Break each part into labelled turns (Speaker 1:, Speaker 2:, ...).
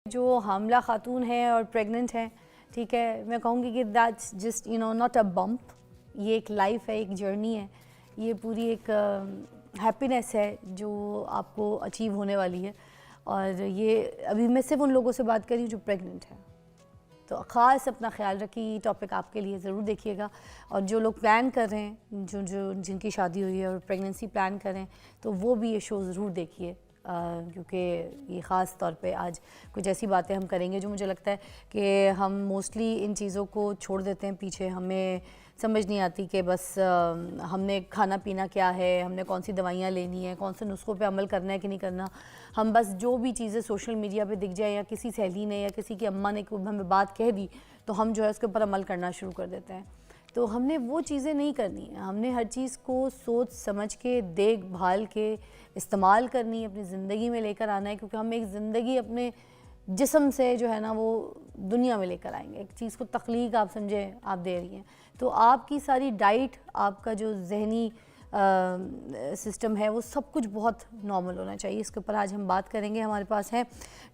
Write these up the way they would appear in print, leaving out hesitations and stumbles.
Speaker 1: जो हामला खातून है और प्रेग्नेंट है, ठीक है, मैं कहूँगी कि that's just not a bump. ये एक लाइफ है, एक जर्नी है, ये पूरी एक हैप्पीनेस है जो आपको अचीव होने वाली है। और ये अभी मैं सिर्फ उन लोगों से बात कर रही हूँ जो प्रेग्नेंट है, तो ख़ास अपना ख्याल रखिए। ये टॉपिक आपके लिए ज़रूर देखिएगा। और जो लोग प्लान कर रहे हैं, जो जिनकी शादी हुई है और प्रेगनेंसी प्लान कर रहे हैं, तो वो भी ये शो ज़रूर देखिए, क्योंकि ये ख़ास तौर पे आज कुछ ऐसी बातें हम करेंगे जो मुझे लगता है कि हम मोस्टली इन चीज़ों को छोड़ देते हैं पीछे। हमें समझ नहीं आती कि बस हमने खाना पीना क्या है, हमने कौन सी दवाइयाँ लेनी है, कौन से नुस्खों पे अमल करना है कि नहीं करना। हम बस जो भी चीज़ें सोशल मीडिया पे दिख जाए या किसी सहेली ने या किसी की अम्मा ने कोई हमें बात कह दी, तो हम जो है उसके ऊपर अमल करना शुरू कर देते हैं। तो हमने वो चीज़ें नहीं करनी है। हमने हर चीज़ को सोच समझ के, देखभाल के इस्तेमाल करनी है, अपनी ज़िंदगी में लेकर आना है, क्योंकि हम एक ज़िंदगी अपने जिस्म से जो है ना वो दुनिया में लेकर आएंगे। एक चीज़ को तख्लीक आप समझे आप दे रही हैं, तो आपकी सारी डाइट, आपका जो जहनी सिस्टम है, वो सब कुछ बहुत नॉर्मल होना चाहिए। इसके ऊपर आज हम बात करेंगे। हमारे पास है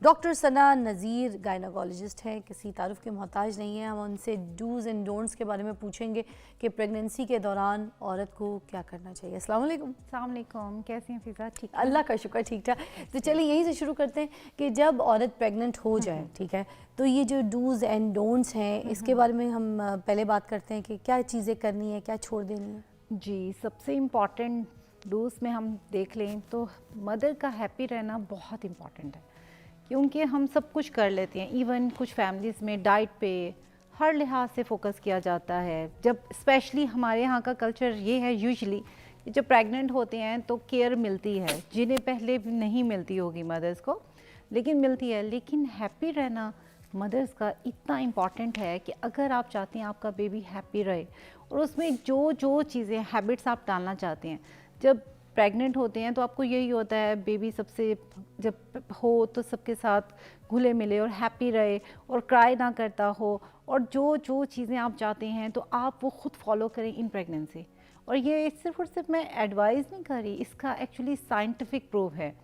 Speaker 1: डॉक्टर सना नज़ीर, गायनाकोलॉजिस्ट हैं, किसी तारुफ के मोहताज नहीं है। हम उनसे डूज़ एंड डोंट्स के बारे में पूछेंगे कि प्रेगनेंसी के दौरान औरत को क्या करना चाहिए। अस्सलाम वालेकुम।
Speaker 2: अस्सलाम वालेकुम, कैसी हैं फ़िज़ा? ठीक,
Speaker 1: अल्लाह का शुक्र, ठीक ठाक। तो चलिए यहीं से शुरू करते हैं कि जब औरत प्रेग्नेंट हो जाए, ठीक है, तो ये जो डूज़ एंड डोंट्स हैं, इसके बारे में हम पहले बात करते हैं कि क्या चीज़ें करनी है, क्या छोड़ देनी है।
Speaker 2: जी, सबसे इम्पॉर्टेंट डोज में हम देख लें तो मदर का हैप्पी रहना बहुत इम्पॉर्टेंट है, क्योंकि हम सब कुछ कर लेते हैं। इवन कुछ फैमिलीज़ में डाइट पे हर लिहाज से फोकस किया जाता है। जब स्पेशली हमारे यहाँ का कल्चर ये है यूजुअली कि जब प्रेग्नेंट होते हैं तो केयर मिलती है, जिन्हें पहले भी नहीं मिलती होगी मदर्स को, लेकिन मिलती है। लेकिन हैप्पी रहना मदर्स का इतना इम्पॉर्टेंट है कि अगर आप चाहते हैं आपका बेबी हैप्पी रहे, और उसमें जो जो चीज़ें हैबिट्स आप डालना चाहते हैं, जब प्रेग्नेंट होते हैं तो आपको यही होता है बेबी सबसे जब हो तो सबके साथ घुले मिले और हैप्पी रहे और क्राई ना करता हो, और जो जो चीज़ें आप चाहते हैं तो आप वो खुद फॉलो करें इन प्रेगनेंसी। और ये सिर्फ और सिर्फ मैं एडवाइस नहीं कर रही, इसका एक्चुअली साइंटिफिक प्रूफ है।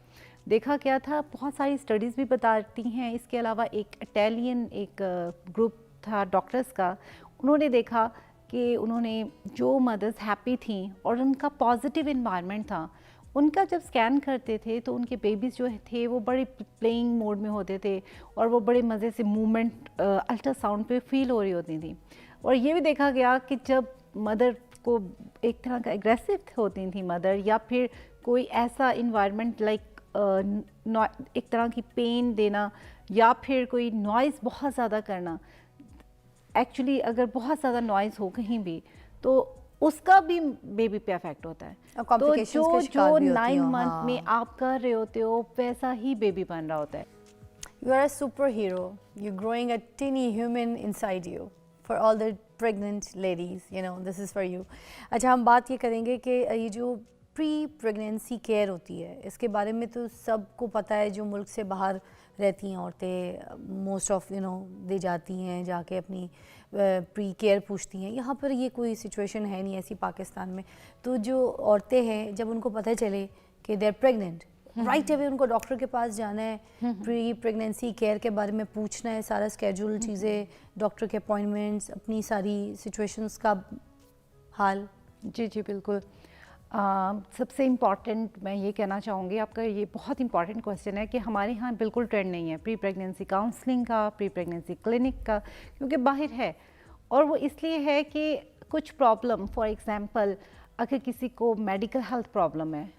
Speaker 2: देखा क्या था, बहुत सारी स्टडीज़ भी बताती हैं। इसके अलावा एक इटालियन एक ग्रुप था डॉक्टर्स का, उन्होंने देखा कि उन्होंने जो मदर्स हैप्पी थी और उनका पॉजिटिव इन्वायरमेंट था, उनका जब स्कैन करते थे तो उनके बेबीज़ जो थे वो बड़े प्लेइंग मोड में होते थे और वो बड़े मज़े से मूवमेंट अल्ट्रासाउंड पे फील हो रही होती थी। और ये भी देखा गया कि जब मदर को एक तरह का एग्रेसिव होती थी मदर, या फिर कोई ऐसा इन्वायरमेंट लाइक एक तरह की पेन देना, या फिर कोई नॉइज़ बहुत ज़्यादा करना, एक्चुअली अगर बहुत ज़्यादा नॉइज़ हो कहीं भी तो उसका भी बेबी पे अफेक्ट होता है। तो जो 9 मंथ में आप कर रहे होते हो वैसा ही बेबी बन रहा होता है।
Speaker 1: You are a superhero. You're growing a teeny human inside you. For all the pregnant ladies, this is for you. अच्छा, हम बात ये करेंगे कि ये जो प्री प्रेगनेंसी केयर होती है, इसके बारे में तो सबको पता है। जो मुल्क से बाहर रहती हैं औरतें, मोस्ट ऑफ दे जाती हैं जाके अपनी प्री केयर पूछती हैं। यहाँ पर ये कोई सिचुएशन है नहीं ऐसी पाकिस्तान में। तो जो औरतें हैं, जब उनको पता चले कि they are pregnant, right away उनको डॉक्टर के पास जाना है, प्री प्रेगनेंसी केयर के बारे में पूछना है, सारा स्केड्यूल चीज़ें, डॉक्टर के अपॉइंटमेंट्स, अपनी सारी सिचुएशंस का हाल।
Speaker 2: जी जी बिल्कुल। सबसे इम्पॉर्टेंट मैं ये कहना चाहूँगी, आपका ये बहुत इंपॉर्टेंट क्वेश्चन है कि हमारे यहाँ बिल्कुल ट्रेंड नहीं है प्री प्रेगनेंसी काउंसलिंग का, प्री प्रेगनेंसी क्लिनिक का, क्योंकि बाहर है। और वो इसलिए है कि कुछ प्रॉब्लम, फॉर एग्ज़ाम्पल अगर किसी को मेडिकल हेल्थ प्रॉब्लम है,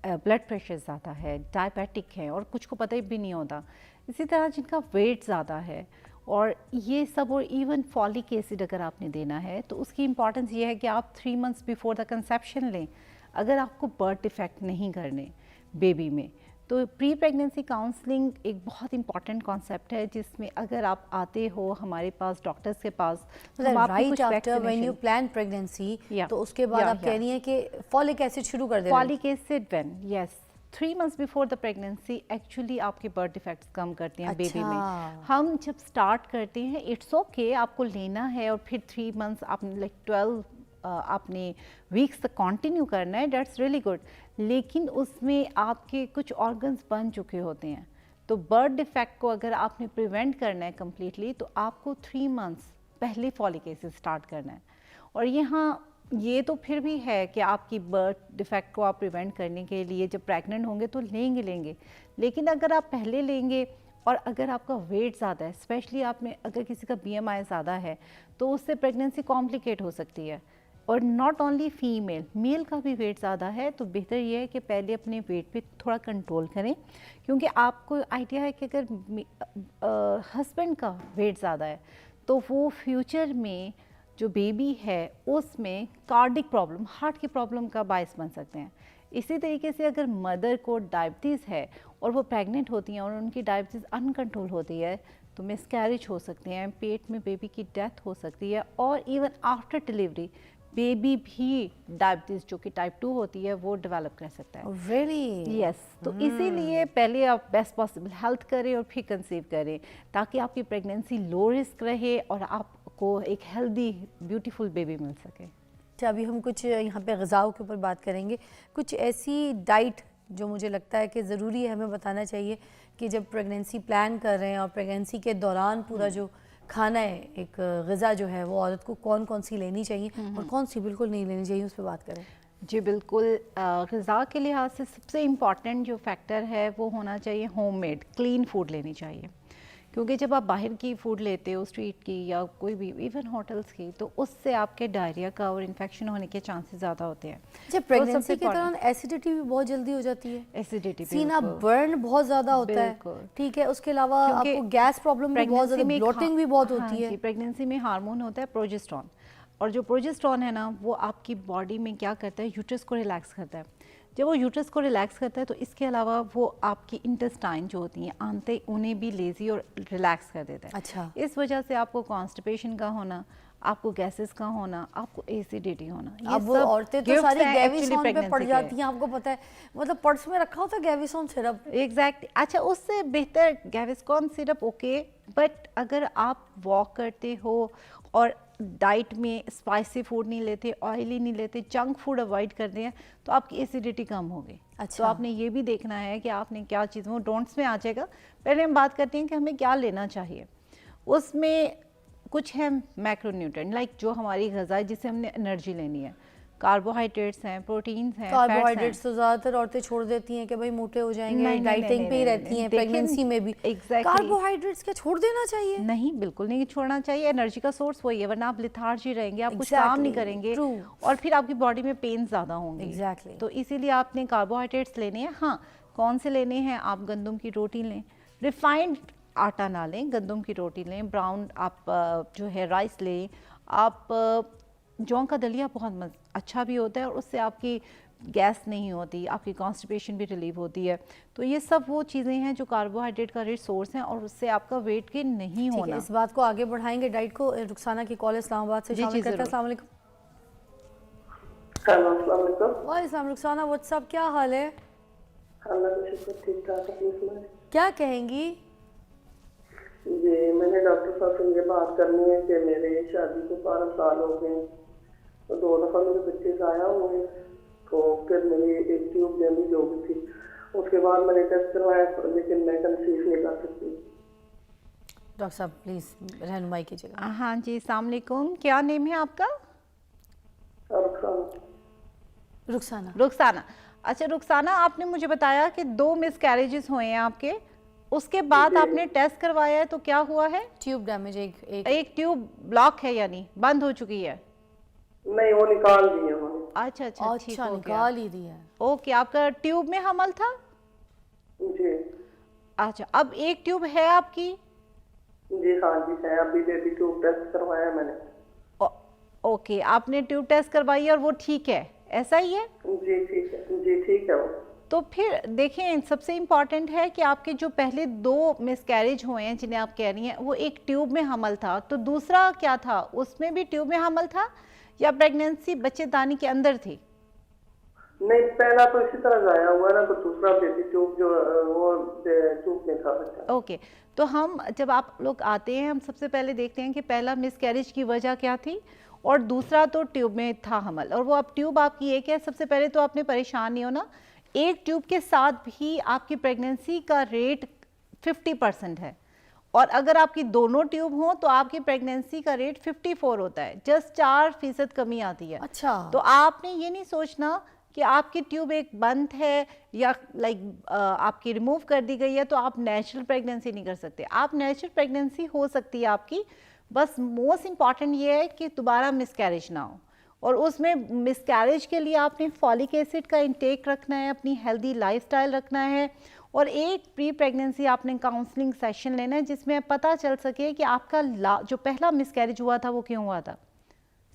Speaker 2: ब्लड प्रेशर ज़्यादा है, डायबिटिक है और कुछ को पता भी नहीं होता, इसी तरह जिनका वेट ज़्यादा है और ये सब, और इवन फॉलिक एसिड अगर आपने देना है तो उसकी इंपॉर्टेंस ये है कि आप 3 मंथ्स बिफोर द कंसेप्शन लें, अगर आपको बर्थ डिफेक्ट नहीं करने बेबी में। तो प्री प्रेगनेंसी काउंसलिंग एक बहुत इंपॉर्टेंट कॉन्सेप्ट है, जिसमें अगर आप आते हो हमारे पास डॉक्टर्स के पास, तो हम आपको कुछ
Speaker 1: after when you plan pregnancy, तो उसके बाद आप कह रही हैं कि फॉलिक एसिड शुरू कर दें।
Speaker 2: Folic acid when, yes, 3 months before the pregnancy actually आपके बर्थ डिफेक्ट्स कम करते हैं बेबी में। हम जब स्टार्ट करते हैं इट्स ओके, आपको लेना है और फिर 3 मंथ्स आपने लाइक 12 आपने वीक्स तक कंटिन्यू करना है, दैट्स रियली गुड। लेकिन उसमें आपके कुछ ऑर्गन्स बन चुके होते हैं, तो बर्थ डिफेक्ट को अगर आपने प्रिवेंट करना है कम्प्लीटली, तो आपको 3 मंथ्स पहले फॉलिक एसिड स्टार्ट करना है। और यहाँ ये तो फिर भी है कि आपकी बर्थ डिफेक्ट को आप प्रिवेंट करने के लिए जब प्रेग्नेंट होंगे तो लेंगे, लेकिन अगर आप पहले लेंगे और अगर आपका वेट ज़्यादा है, स्पेशली आप में अगर किसी का BMI ज़्यादा है, तो उससे प्रेगनेंसी कॉम्प्लिकेट हो सकती है। और नॉट ओनली फीमेल, मेल का भी वेट ज़्यादा है, तो बेहतर ये है कि पहले अपने वेट पे थोड़ा कंट्रोल करें, क्योंकि आपको आइडिया है कि अगर हस्बैंड का वेट ज़्यादा है तो वो फ्यूचर में जो बेबी है उसमें कार्डिक प्रॉब्लम, हार्ट की प्रॉब्लम का बायस बन सकते हैं। इसी तरीके से अगर मदर को डायबिटीज़ है और वो प्रेग्नेंट होती हैं और उनकी डायबिटीज़ अनकंट्रोल होती है, तो मिसकैरेज हो सकती हैं, पेट में बेबी की डेथ हो सकती है, और इवन आफ्टर डिलीवरी बेबी भी डायबिटीज़ जो कि टाइप 2 होती है वो डेवलप कर सकता है।
Speaker 1: रियली?
Speaker 2: यस, तो इसीलिए पहले आप बेस्ट पॉसिबल हेल्थ करें और फिर कंसीव करें, ताकि आपकी प्रेगनेंसी लो रिस्क रहे और आपको एक हेल्दी ब्यूटीफुल बेबी मिल सके।
Speaker 1: अच्छा, अभी हम कुछ यहाँ पे ग़िज़ाओं के ऊपर बात करेंगे, कुछ ऐसी डाइट जो मुझे लगता है कि ज़रूरी है हमें बताना चाहिए कि जब प्रेगनेंसी प्लान कर रहे हैं और प्रेगनेंसी के दौरान पूरा जो खाना है, एक ग़िज़ा जो है वो औरत को कौन कौन सी लेनी चाहिए और कौन सी बिल्कुल नहीं लेनी चाहिए, उस पर बात करें।
Speaker 2: जी बिल्कुल, ग़िज़ा के लिहाज से सबसे इम्पॉर्टेंट जो फैक्टर है वो होना चाहिए होममेड क्लीन फूड लेनी चाहिए, क्योंकि जब आप बाहर की फूड लेते हो, स्ट्रीट की या कोई भी इवन होटल्स की, तो उससे आपके डायरिया का और इन्फेक्शन होने के चांसेस ज़्यादा होते हैं।
Speaker 1: जब प्रेगनेंसी के दौरान एसिडिटी भी बहुत जल्दी हो जाती है,
Speaker 2: एसिडिटी,
Speaker 1: सीना बर्न बहुत ज़्यादा होता है, ठीक है, उसके अलावा आपको गैस प्रॉब्लम भी बहुत ज़्यादा, ब्लोटिंग भी बहुत होती है।
Speaker 2: प्रेगनेंसी में हार्मोन होता है प्रोजेस्टेरॉन, और जो प्रोजेस्टेरॉन है ना वो आपकी बॉडी में क्या करता है, यूट्रस को रिलैक्स करता है। जब वो यूट्रस को रिलैक्स करता है तो इसके अलावा वो आपकी इंटेस्टाइन जो होती हैं, आंतें, उन्हें भी लेजी और रिलैक्स कर देता है।
Speaker 1: अच्छा,
Speaker 2: इस वजह से आपको कॉन्स्टिपेशन का होना, आपको गैसेस का होना, आपको एसिडिटी होना, ये
Speaker 1: अब वो
Speaker 2: सब
Speaker 1: औरतें तो सारी
Speaker 2: हैं
Speaker 1: गैविसॉन पे
Speaker 2: pregnancy
Speaker 1: पड़
Speaker 2: के।
Speaker 1: जाती हैं, आपको पता है, मतलब पर्स में रखा होता है गैविसॉन सिरप।
Speaker 2: एग्जैक्टली अच्छा, उससे बेहतर गैविस्कॉन सिरप ओके, बट अगर आप वॉक करते हो और डाइट में स्पाइसी फूड नहीं लेते, ऑयली नहीं लेते, जंक फूड अवॉइड करते हैं, तो आपकी एसिडिटी कम होगी।
Speaker 1: अच्छा,
Speaker 2: तो आपने ये भी देखना है कि आपने क्या चीज़, वो डोंट्स में आ जाएगा। पहले हम बात करते हैं कि हमें क्या लेना चाहिए। उसमें कुछ है मैक्रोन्यूट्रिएंट, लाइक जो हमारी ग़िज़ा है जिससे हमने एनर्जी लेनी है, कार्बोहाइड्रेट्स हैं, प्रोटीन्स हैं,
Speaker 1: कार्बोहाइड्रेट्स तो ज़्यादातर औरतें छोड़ देती हैं कि भाई मोटे हो जाएंगे, डाइटिंग पे ही रहती हैं प्रेगनेंसी में भी। कार्बोहाइड्रेट्स क्या छोड़ देना चाहिए?
Speaker 2: नहीं, बिल्कुल नहीं छोड़ना चाहिए। एनर्जी का सोर्स वही है, वरना आप लिथार्जी रहेंगे, आप कुछ काम नहीं करेंगे और फिर आपकी बॉडी में पेन ज़्यादा होंगे। तो इसीलिए आपने कार्बोहाइड्रेट्स लेने हैं। हाँ, कौन से लेने हैं? आप गंदम की रोटी लें, रिफाइंड आटा ना लें, गंदम की रोटी लें, ब्राउन आप जो है राइस लें, आप जौ का दलिया बहुत अच्छा भी होता है और उससे आपकी गैस नहीं होती, आपकी कॉन्स्टिपेशन भी रिलीव होती है। तो ये सब वो चीज़ें हैं जो कार्बोहाइड्रेट का रिच सोर्स हैं और उससे आपका वेट गेन नहीं होना।
Speaker 1: इस बात को आगे बढ़ाएंगे डाइट को। रुखसाना की कॉल इस्लामाबाद से शामिल करते हैं। अस्सलाम वालेकुम।
Speaker 3: हेलो, अस्सलाम वालेकुम।
Speaker 1: वालेकुम रुखसाना, व्हाट्सअप, क्या हाल है?
Speaker 3: अल्लाह का शुक्र, ठीक ठाक। अपनी सुनाएं।
Speaker 1: क्या कहेंगी?
Speaker 3: जी, मैंने डॉक्टर साहब से ये बात करनी है कि मेरे शादी को 12 साल हो गए, तो 2 दफ़ा मेरे बच्चे ज़ाया हुए, तो फिर मेरी एक ट्यूब डैमेज हो गई थी। उसके बाद मैंने टेस्ट करवाया, लेकिन मैं कंसीव नहीं कर सकती।
Speaker 1: डॉक्टर साहब प्लीज़ रहनुमाई कीजिएगा।
Speaker 2: हाँ जी, अस्सलाम वालेकुम। क्या नेम है आपका?
Speaker 1: रुखसाना।
Speaker 2: रुखसाना। अच्छा रुखसाना, आपने मुझे बताया कि 2 मिसकैरेजेस हुए हैं आपके, उसके बाद आपने टेस्ट करवाया है, तो क्या हुआ है?
Speaker 1: ट्यूब डैमेज,
Speaker 2: एक ट्यूब ब्लॉक है, यानी बंद हो चुकी है।
Speaker 3: नहीं, वो निकाल दी उन्होंने।
Speaker 2: अच्छा, ठीक हो
Speaker 1: निकाल ही दिया।
Speaker 2: ओके, आपका ट्यूब में हमल था?
Speaker 3: जी।
Speaker 2: अच्छा, अब एक ट्यूब है आपकी?
Speaker 3: जी हाँ जी है, अभी बेबी ट्यूब टेस्ट करवाया मैंने।
Speaker 2: ओके, आपने ट्यूब टेस्ट करवाई है और वो ठीक है, ऐसा ही है?
Speaker 3: जी ठीक है, जी ठीक है वो।
Speaker 2: तो फिर देखें, सबसे इम्पॉर्टेंट है कि आपके जो पहले 2 मिसकैरेज हुए हैं जिन्हें आप कह रही हैं, वो एक ट्यूब में हमल था, तो दूसरा क्या था? उसमें भी ट्यूब में हमल था या प्रेगनेंसी बच्चेदानी के अंदर थी?
Speaker 3: नहीं, पहला तो इसी तरह जाया हुआ ना, तो दूसरा बेबी ट्यूब जो वो ट्यूब में था बच्चा।
Speaker 2: ओके, तो हम जब आप लोग आते हैं, हम सबसे पहले देखते हैं कि पहला मिसकैरेज की वजह क्या थी और दूसरा तो ट्यूब में था हमल, और वो अब ट्यूब आपकी एक है। सबसे पहले तो आपने परेशान नहीं होना, एक ट्यूब के साथ भी आपकी प्रेगनेंसी का रेट 50% है, और अगर आपकी दोनों ट्यूब हो तो आपकी प्रेगनेंसी का रेट 54 होता है, जस्ट 4% कमी आती है।
Speaker 1: अच्छा।
Speaker 2: तो आपने ये नहीं सोचना कि आपकी ट्यूब एक बंद है या आपकी रिमूव कर दी गई है तो आप नेचुरल प्रेगनेंसी नहीं कर सकते। आप नेचुरल प्रेगनेंसी हो सकती है आपकी, बस मोस्ट इम्पॉर्टेंट ये है कि दोबारा मिसकैरेज ना हो, और उसमें मिसकैरेज के लिए आपने फॉलिक एसिड का इंटेक रखना है, अपनी हेल्दी लाइफस्टाइल रखना है, और एक प्री प्रेगनेंसी आपने काउंसलिंग सेशन लेना है जिसमें पता चल सके कि आपका जो पहला मिसकैरेज हुआ था वो क्यों हुआ था।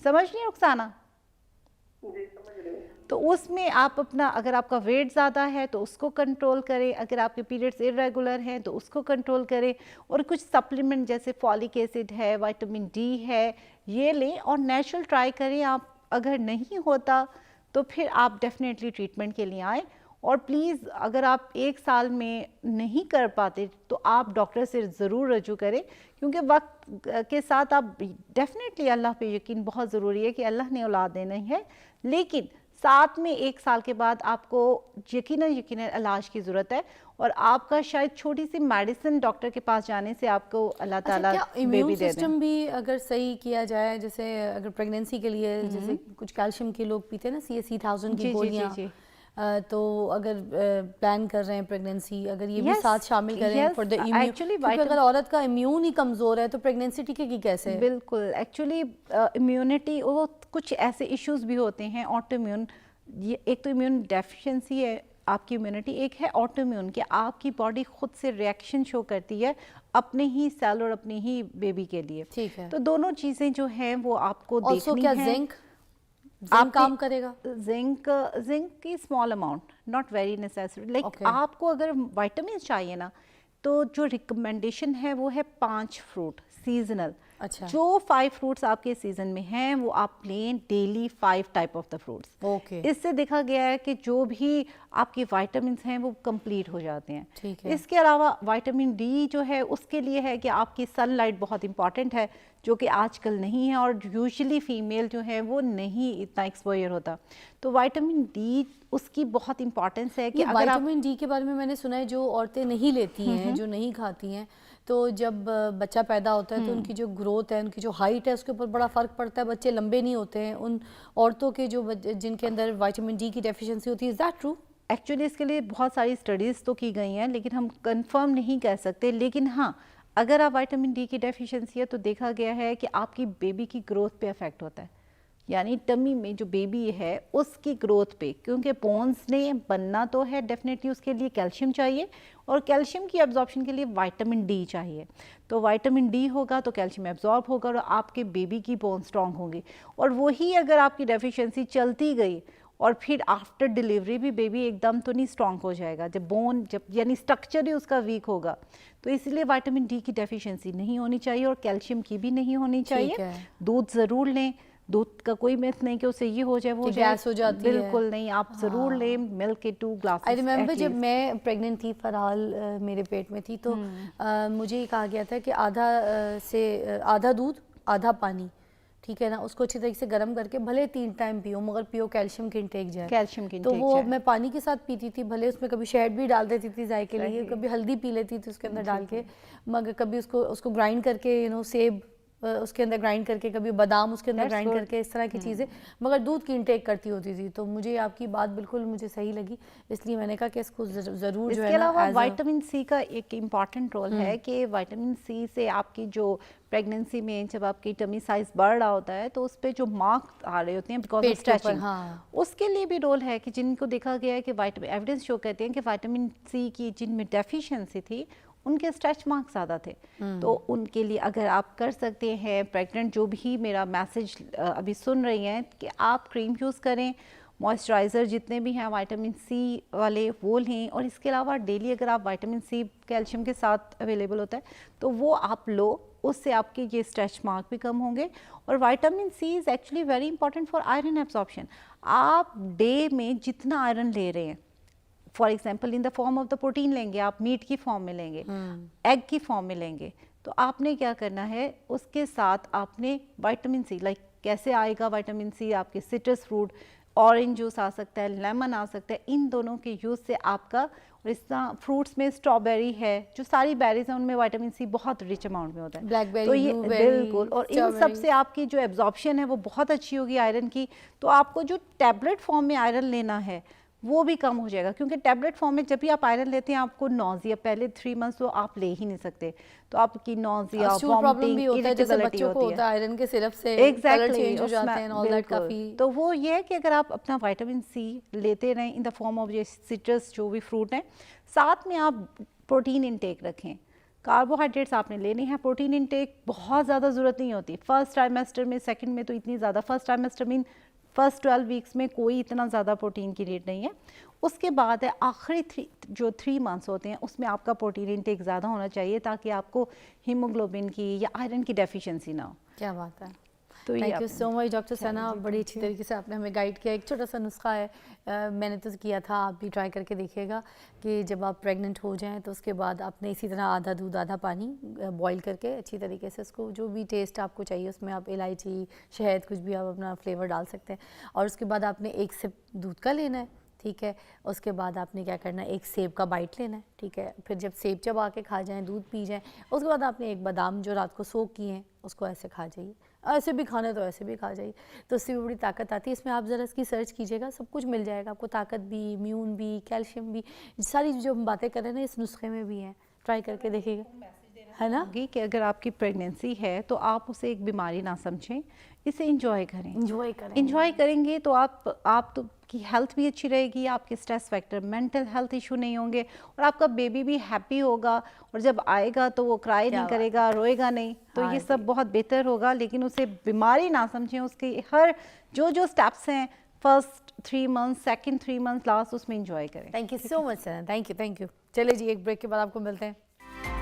Speaker 2: समझ रही हैं रुखसाना?
Speaker 3: जी समझ रही हूँ।
Speaker 2: तो उसमें आप अपना, अगर आपका वेट ज़्यादा है तो उसको कंट्रोल करें, अगर आपके पीरियड्स इरेगुलर हैं तो उसको कंट्रोल करें, और कुछ सप्लीमेंट जैसे फॉलिक एसिड है, विटामिन डी है, ये लें और नेचुरल ट्राई करें। आप अगर नहीं होता तो फिर आप डेफिनेटली ट्रीटमेंट के लिए आएँ, और प्लीज़ अगर आप 1 साल में नहीं कर पाते तो आप डॉक्टर से ज़रूर रजू करें, क्योंकि वक्त के साथ आप डेफिनेटली, अल्लाह पे यकीन बहुत ज़रूरी है कि अल्लाह ने औलाद देनी है, लेकिन साथ में 1 साल के बाद आपको यकीनन इलाज की ज़रूरत है, और आपका शायद छोटी सी मेडिसिन डॉक्टर के पास जाने से आपको अल्लाह ताला
Speaker 1: क्या
Speaker 2: बेबी
Speaker 1: इम्यून
Speaker 2: दे दें।
Speaker 1: सिस्टम भी अगर सही किया जाए, जैसे अगर प्रेगनेंसी के लिए जैसे कुछ कैल्शियम के लोग पीते हैं ना, CSC1000
Speaker 2: जी,
Speaker 1: की
Speaker 2: जी,
Speaker 1: गोलियां,
Speaker 2: जी, जी।
Speaker 1: तो अगर प्लान कर रहे हैं प्रेगनेंसी, अगर ये भी
Speaker 2: Yes,
Speaker 1: साथ शामिल करें
Speaker 2: yes,
Speaker 1: for the immune,
Speaker 2: actually
Speaker 1: क्योंकि अगर औरत का इम्यून ही कमज़ोर है तो प्रेगनेंसी टिकेगी कैसे?
Speaker 2: बिल्कुल, एक्चुअली इम्यूनिटी, वो कुछ ऐसे इश्यूज भी होते हैं ऑटो इम्यून। ये एक तो इम्यून डेफिशिएंसी है आपकी इम्यूनिटी, एक है ऑटो इम्यून कि आपकी बॉडी खुद से रिएक्शन शो करती है अपने ही सेल और अपनी ही बेबी के लिए।
Speaker 1: ठीक है।
Speaker 2: तो दोनों चीज़ें जो हैं वो आपको
Speaker 1: ऑल्सो
Speaker 2: देखनी
Speaker 1: क्या
Speaker 2: है।
Speaker 1: जिंक
Speaker 2: आप
Speaker 1: काम करेगा?
Speaker 2: जिंक की small amount, not very necessary. Like
Speaker 1: Okay.
Speaker 2: आपको अगर विटामिन चाहिए ना, तो जो रिकमेंडेशन है वो है 5 फ्रूट सीजनल।
Speaker 1: अच्छा।
Speaker 2: जो 5 फ्रूट्स आपके सीजन में हैं वो आप लें daily, 5 type of the fruits.
Speaker 1: Okay.
Speaker 2: इससे देखा गया है कि जो भी आपके विटामिन हैं वो कंप्लीट हो जाते हैं।
Speaker 1: ठीक है।
Speaker 2: इसके अलावा विटामिन डी जो है उसके लिए है कि आपकी सनलाइट बहुत इंपॉर्टेंट है, जो कि आजकल नहीं है, और यूजुअली फीमेल जो है वो नहीं इतना एक्सपोजर होता। तो विटामिन डी उसकी बहुत इंपॉर्टेंस है कि
Speaker 1: ये
Speaker 2: अगर आप
Speaker 1: विटामिन डी के बारे में मैंने सुना है, जो औरतें नहीं लेती हैं, जो नहीं खाती हैं, तो जब बच्चा पैदा होता है तो उनकी जो ग्रोथ है, उनकी जो हाइट है, उसके ऊपर बड़ा फ़र्क पड़ता है। बच्चे लंबे नहीं होते हैं उन औरतों के जो जिनके अंदर विटामिन डी की डेफिशिएंसी होती है। Is that true?
Speaker 2: एक्चुअली इसके लिए बहुत सारी स्टडीज़ तो की गई हैं, लेकिन हम कंफर्म नहीं कह सकते। लेकिन हाँ, अगर आप विटामिन डी की डेफिशिएंसी है तो देखा गया है कि आपकी बेबी की ग्रोथ पे अफेक्ट होता है, यानी टमी में जो बेबी है उसकी ग्रोथ पे, क्योंकि बोन्स ने बनना तो है, डेफिनेटली उसके लिए कैल्शियम चाहिए, और कैल्शियम की एब्जॉर्प्शन के लिए विटामिन डी चाहिए। तो विटामिन डी होगा तो कैल्शियम एब्जॉर्ब होगा और आपके बेबी की बोन स्ट्रांग होंगी। और वही अगर आपकी डेफिशिएंसी चलती गई और फिर आफ्टर डिलीवरी भी बेबी एकदम तो नहीं स्ट्रांग हो जाएगा, जब यानी स्ट्रक्चर ही उसका वीक होगा। तो इसलिए विटामिन डी की डेफिशिएंसी नहीं होनी चाहिए और कैल्शियम की भी नहीं होनी चाहिए। दूध ज़रूर लें, दूध का कोई मिथ नहीं कि उससे ये हो जाए वो
Speaker 1: गैस हो जाती है।
Speaker 2: बिल्कुल नहीं, आप ज़रूर लें मिल्क के 2 ग्लासेस।
Speaker 1: आई रिमेंबर जब मैं प्रेग्नेंट थी, फरहाल मेरे पेट में थी, तो मुझे ये कहा गया था कि आधा दूध आधा पानी, ठीक है ना, उसको अच्छी तरीके से गर्म करके भले 3 टाइम पियो, मगर पियो कैल्शियम की इंटेक जाए।
Speaker 2: कैल्शियम की
Speaker 1: तो
Speaker 2: इंटेक
Speaker 1: वो
Speaker 2: जाए।
Speaker 1: मैं पानी के साथ पीती थी, भले उसमें कभी शहद भी डाल देती थी जायके के लिए, कभी हल्दी पी लेती थी उसके अंदर डाल के, मगर कभी उसको ग्राइंड करके सेब उसके अंदर ग्राइंड करके, कभी बादाम उसके अंदर ग्राइंड करके, इस तरह की चीज़ें, मगर दूध की इंटेक करती होती थी। तो मुझे आपकी बात बिल्कुल मुझे सही लगी, इसलिए मैंने कहा कि इसको ज़रूर जो है ना।
Speaker 2: इसके अलावा विटामिन सी का एक इम्पॉर्टेंट रोल है कि विटामिन सी से आपकी जो प्रेगनेंसी में जब आपकी टमी साइज बढ़ रहा होता है तो उस पर जो मार्क्स आ रहे होते हैं बिकॉज ऑफ स्ट्रेचिंग,
Speaker 1: हाँ।
Speaker 2: उसके लिए भी रोल है कि जिनको देखा गया है कि एविडेंस शो कहते हैं कि विटामिन सी की जिनमें डेफिशिएंसी थी उनके स्ट्रेच मार्क्स ज़्यादा थे। तो उनके लिए अगर आप कर सकते हैं, प्रेग्नेंट जो भी मेरा मैसेज अभी सुन रही हैं, कि आप क्रीम यूज़ करें, मॉइस्चराइज़र जितने भी हैं विटामिन सी वाले वो लें, और इसके अलावा डेली अगर आप विटामिन सी कैल्शियम के साथ अवेलेबल होता है तो वो आप लो, उससे आपके ये स्ट्रेच मार्क भी कम होंगे। और vitamin C is actually very important for iron absorption. आप डे में जितना आयरन ले रहे हैं, for example in the form of the protein लेंगे, आप मीट की फॉर्म में लेंगे, एग की फॉर्म में लेंगे, तो आपने क्या करना है, उसके साथ आपने विटामिन सी, लाइक कैसे आएगा विटामिन सी, आपके सिट्रस फ्रूट, ऑरेंज जूस आ सकता है, लेमन आ सकता है, इन दोनों के यूज़ से आपका और इस तरह फ्रूट्स में स्ट्रॉबेरी है, जो सारी बेरीज हैं उनमें विटामिन सी बहुत रिच अमाउंट में होता है।
Speaker 1: Blackberry,
Speaker 2: तो ये
Speaker 1: blueberry,
Speaker 2: बिल्कुल, और इन सब
Speaker 1: strawberry।
Speaker 2: से आपकी जो एब्जॉर्प्शन है वो बहुत अच्छी होगी आयरन की। तो आपको जो टैबलेट फॉर्म में आयरन लेना है वो भी कम हो जाएगा, क्योंकि टैबलेट फॉर्म में जब भी आप आयरन लेते हैं आपको नॉजिया, पहले 3 मंथ्स तो आप ले ही नहीं सकते, तो आपकी नॉजिया,
Speaker 1: स्टूल प्रॉब्लम
Speaker 2: वॉमिटिंग,
Speaker 1: भी होता है, जैसे
Speaker 2: इरिटेबिलिटी
Speaker 1: बच्चों को
Speaker 2: होती
Speaker 1: होता
Speaker 2: है।
Speaker 1: है आयरन के सिरप से कलर
Speaker 2: एग्जैक्टली,
Speaker 1: चेंज हो जाते हैं, ऑल दैट काफी।
Speaker 2: तो वो ये है कि अगर आप अपना विटामिन सी लेते रहें इन द फॉर्म ऑफ ये सिट्रस जो भी फ्रूट हैं, साथ में आप प्रोटीन इनटेक रखें। कार्बोहाइड्रेट्स आपने लेनी है, प्रोटीन इनटेक बहुत ज़्यादा ज़रूरत नहीं होती फर्स्ट ट्राइमेस्टर में, सेकंड में तो इतनी ज़्यादा, first trimester mean first 12 weeks में कोई इतना ज़्यादा प्रोटीन की नीड नहीं है। उसके बाद है आखिरी 3 मंथ्स होते हैं, उसमें आपका प्रोटीन इनटेक ज़्यादा होना चाहिए ताकि आपको हीमोग्लोबिन की या आयरन की डेफिशिएंसी ना हो।
Speaker 1: क्या बात है।
Speaker 2: तो ये
Speaker 1: थैंक यू
Speaker 2: आपने-
Speaker 1: सो मच डॉक्टर सना, बड़ी अच्छी तरीके से आपने हमें गाइड किया। एक छोटा सा नुस्खा है, मैंने तो किया था, आप भी ट्राई करके देखिएगा कि जब आप प्रेग्नेंट हो जाएं तो उसके बाद आपने इसी तरह आधा दूध आधा पानी बॉईल करके अच्छी तरीके से उसको, जो भी टेस्ट आपको चाहिए उसमें आप इलायची, शहद, कुछ भी आप अपना फ्लेवर डाल सकते हैं, और उसके बाद आपने एक सिप दूध का लेना है, ठीक है। उसके बाद आपने क्या करना है, एक सेब का बाइट लेना है, ठीक है। फिर जब सेब चबा के खा जाएं, दूध पी जाएं, उसके बाद आपने एक बादाम जो रात को सोक किए हैं उसको ऐसे खा जाइए, ऐसे भी खाना है तो ऐसे भी खा जाइए, तो उससे भी बड़ी ताकत आती है। इसमें आप ज़रा इसकी सर्च कीजिएगा, सब कुछ मिल जाएगा आपको, ताकत भी, इम्यून भी, कैल्शियम भी, सारी जो हम बातें कर रहे हैं ना इस नुस्खे में भी हैं, ट्राई करके देखिएगा, है ना।
Speaker 2: कि अगर आपकी प्रेगनेंसी है तो आप उसे एक बीमारी ना समझें, इसे इंजॉय करें।
Speaker 1: इंजॉय करें,
Speaker 2: इंजॉय करेंगे तो आप तो की हेल्थ भी अच्छी रहेगी, आपके stress factor, mental health issue नहीं होंगे, और आपका बेबी भी हैप्पी होगा, और जब आएगा तो वो क्राई नहीं करेगा, रोएगा नहीं, तो
Speaker 1: हाँ
Speaker 2: ये
Speaker 1: जी।
Speaker 2: सब बहुत बेहतर होगा। लेकिन उसे बीमारी ना समझें, उसके हर जो स्टेप्स हैं, first 3 months, second 3 months, last, उसमें इंजॉय करें।
Speaker 1: Thank you so much sir, thank you. चलिए जी, एक ब्रेक के बाद आपको मिलते हैं।